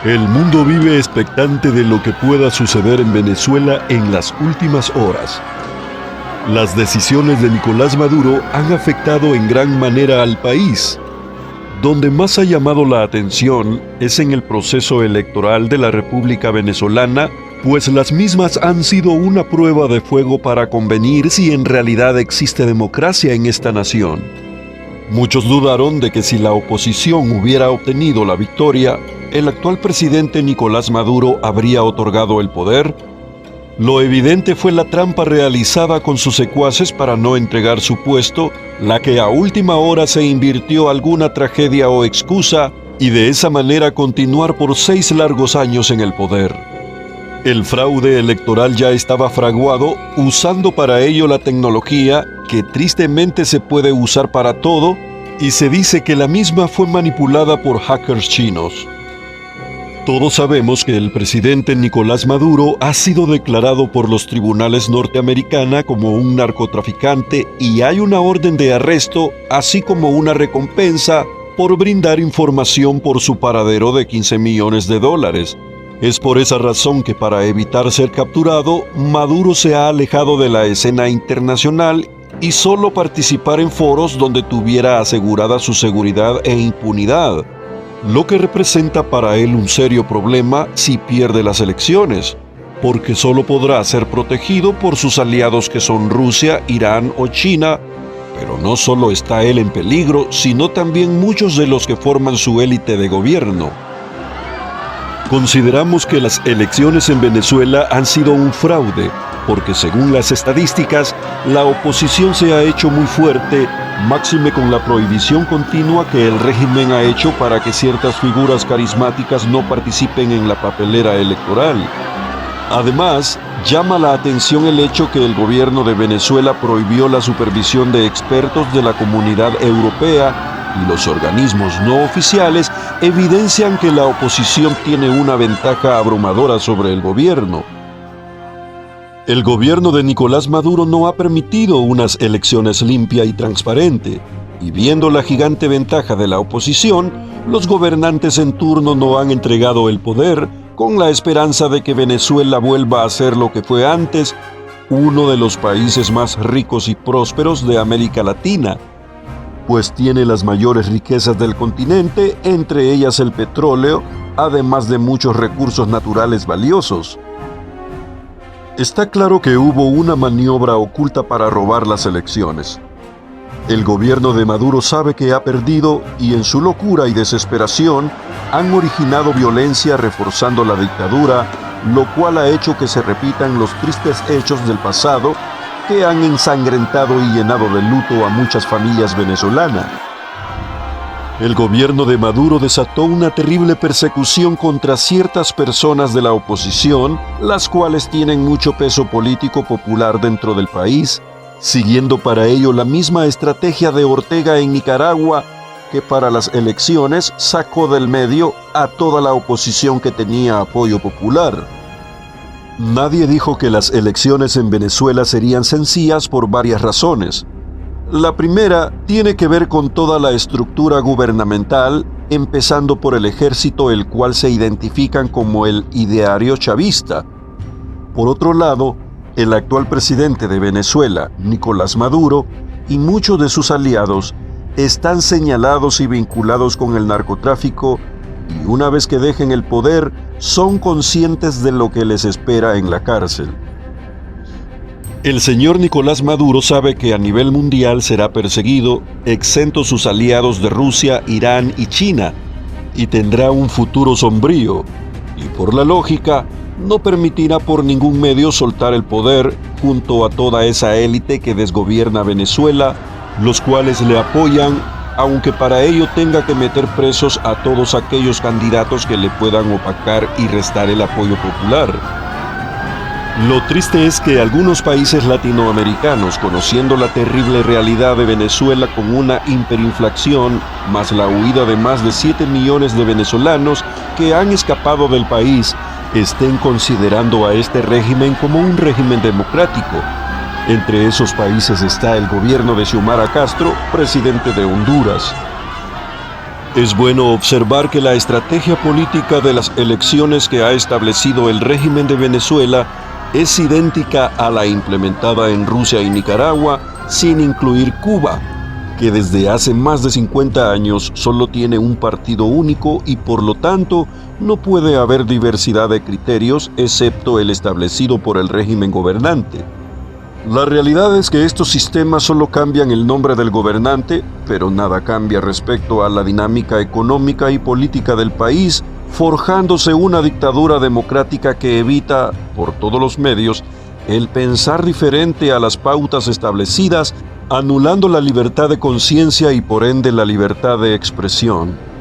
El mundo vive expectante de lo que pueda suceder en Venezuela en las últimas horas. Las decisiones de Nicolás Maduro han afectado en gran manera al país. Donde más ha llamado la atención es en el proceso electoral de la República Venezolana, pues las mismas han sido una prueba de fuego para convenir si en realidad existe democracia en esta nación. Muchos dudaron de que si la oposición hubiera obtenido la victoria, el actual presidente Nicolás Maduro habría otorgado el poder. Lo evidente fue la trampa realizada con sus secuaces para no entregar su puesto, la que a última hora se invirtió alguna tragedia o excusa y de esa manera continuar por 6 largos años en el poder. El fraude electoral ya estaba fraguado, usando para ello la tecnología que tristemente se puede usar para todo, y se dice que la misma fue manipulada por hackers chinos. Todos sabemos que el presidente Nicolás Maduro ha sido declarado por los tribunales norteamericanos como un narcotraficante y hay una orden de arresto, así como una recompensa por brindar información por su paradero de $15 millones. Es por esa razón que para evitar ser capturado, Maduro se ha alejado de la escena internacional y solo participar en foros donde tuviera asegurada su seguridad e impunidad, lo que representa para él un serio problema si pierde las elecciones, porque solo podrá ser protegido por sus aliados que son Rusia, Irán o China, pero no solo está él en peligro, sino también muchos de los que forman su élite de gobierno. Consideramos que las elecciones en Venezuela han sido un fraude, porque según las estadísticas, la oposición se ha hecho muy fuerte, máxime con la prohibición continua que el régimen ha hecho para que ciertas figuras carismáticas no participen en la papelera electoral. Además, llama la atención el hecho que el gobierno de Venezuela prohibió la supervisión de expertos de la Comunidad Europea y los organismos no oficiales evidencian que la oposición tiene una ventaja abrumadora sobre el gobierno. El gobierno de Nicolás Maduro no ha permitido unas elecciones limpia y transparente, y viendo la gigante ventaja de la oposición, los gobernantes en turno no han entregado el poder con la esperanza de que Venezuela vuelva a ser lo que fue antes, uno de los países más ricos y prósperos de América Latina, pues tiene las mayores riquezas del continente, entre ellas el petróleo, además de muchos recursos naturales valiosos. Está claro que hubo una maniobra oculta para robar las elecciones. El gobierno de Maduro sabe que ha perdido y en su locura y desesperación han originado violencia reforzando la dictadura, lo cual ha hecho que se repitan los tristes hechos del pasado que han ensangrentado y llenado de luto a muchas familias venezolanas. El gobierno de Maduro desató una terrible persecución contra ciertas personas de la oposición, las cuales tienen mucho peso político popular dentro del país, siguiendo para ello la misma estrategia de Ortega en Nicaragua, que para las elecciones sacó del medio a toda la oposición que tenía apoyo popular. Nadie dijo que las elecciones en Venezuela serían sencillas por varias razones. La primera tiene que ver con toda la estructura gubernamental, empezando por el ejército, el cual se identifican como el ideario chavista. Por otro lado, el actual presidente de Venezuela, Nicolás Maduro, y muchos de sus aliados están señalados y vinculados con el narcotráfico, y una vez que dejen el poder, son conscientes de lo que les espera en la cárcel. El señor Nicolás Maduro sabe que a nivel mundial será perseguido, exento sus aliados de Rusia, Irán y China, y tendrá un futuro sombrío, y por la lógica, no permitirá por ningún medio soltar el poder junto a toda esa élite que desgobierna Venezuela, los cuales le apoyan, aunque para ello tenga que meter presos a todos aquellos candidatos que le puedan opacar y restar el apoyo popular. Lo triste es que algunos países latinoamericanos, conociendo la terrible realidad de Venezuela con una hiperinflación, más la huida de más de 7 millones de venezolanos que han escapado del país, estén considerando a este régimen como un régimen democrático. Entre esos países está el gobierno de Xiomara Castro, presidente de Honduras. Es bueno observar que la estrategia política de las elecciones que ha establecido el régimen de Venezuela es idéntica a la implementada en Rusia y Nicaragua, sin incluir Cuba, que desde hace más de 50 años solo tiene un partido único y por lo tanto no puede haber diversidad de criterios excepto el establecido por el régimen gobernante. La realidad es que estos sistemas solo cambian el nombre del gobernante, pero nada cambia respecto a la dinámica económica y política del país, forjándose una dictadura democrática que evita, por todos los medios, el pensar diferente a las pautas establecidas, anulando la libertad de conciencia y por ende la libertad de expresión.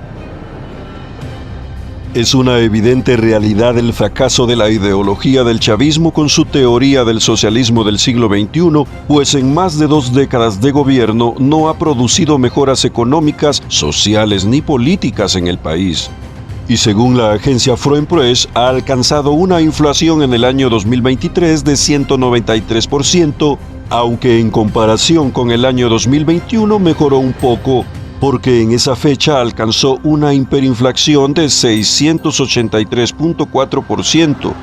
Es una evidente realidad el fracaso de la ideología del chavismo con su teoría del socialismo del siglo XXI, pues en más de 2 décadas de gobierno no ha producido mejoras económicas, sociales ni políticas en el país. Y según la agencia Froenpress, ha alcanzado una inflación en el año 2023 de 193%, aunque en comparación con el año 2021 mejoró un poco, porque en esa fecha alcanzó una hiperinflación de 683.4%,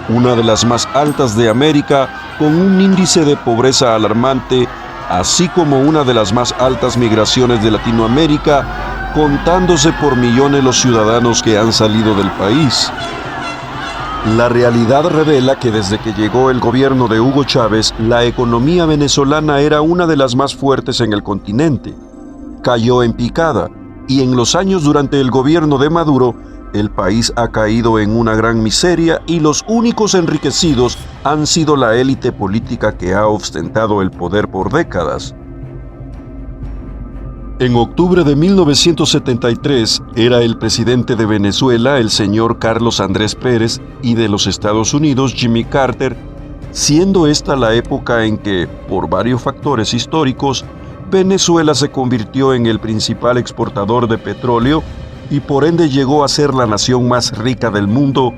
una de las más altas de América, con un índice de pobreza alarmante, así como una de las más altas migraciones de Latinoamérica, contándose por millones los ciudadanos que han salido del país. La realidad revela que desde que llegó el gobierno de Hugo Chávez, la economía venezolana era una de las más fuertes en el continente. Cayó en picada, y en los años durante el gobierno de Maduro, el país ha caído en una gran miseria y los únicos enriquecidos han sido la élite política que ha ostentado el poder por décadas. En octubre de 1973 era el presidente de Venezuela el señor Carlos Andrés Pérez y de los Estados Unidos Jimmy Carter, siendo esta la época en que, por varios factores históricos, Venezuela se convirtió en el principal exportador de petróleo y por ende llegó a ser la nación más rica del mundo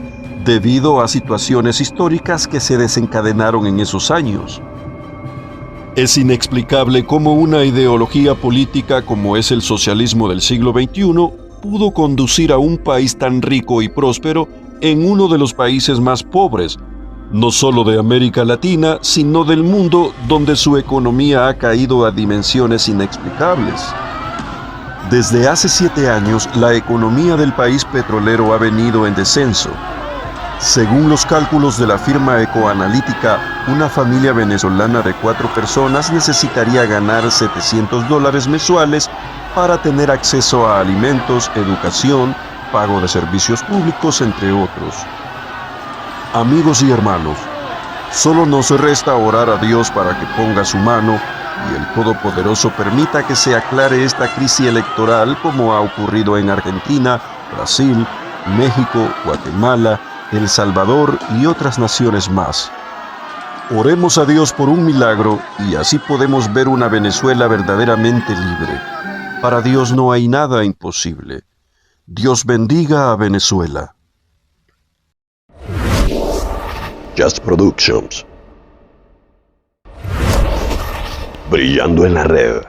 debido a situaciones históricas que se desencadenaron en esos años. Es inexplicable cómo una ideología política como es el socialismo del siglo XXI pudo conducir a un país tan rico y próspero en uno de los países más pobres, no solo de América Latina, sino del mundo, donde su economía ha caído a dimensiones inexplicables. Desde hace 7 años, la economía del país petrolero ha venido en descenso. Según los cálculos de la firma Ecoanalítica, una familia venezolana de 4 personas necesitaría ganar $700 mensuales para tener acceso a alimentos, educación, pago de servicios públicos, entre otros. Amigos y hermanos, solo nos resta orar a Dios para que ponga su mano y el Todopoderoso permita que se aclare esta crisis electoral como ha ocurrido en Argentina, Brasil, México, Guatemala, El Salvador y otras naciones más. Oremos a Dios por un milagro y así podemos ver una Venezuela verdaderamente libre. Para Dios no hay nada imposible. Dios bendiga a Venezuela. Just Productions. Brillando en la red.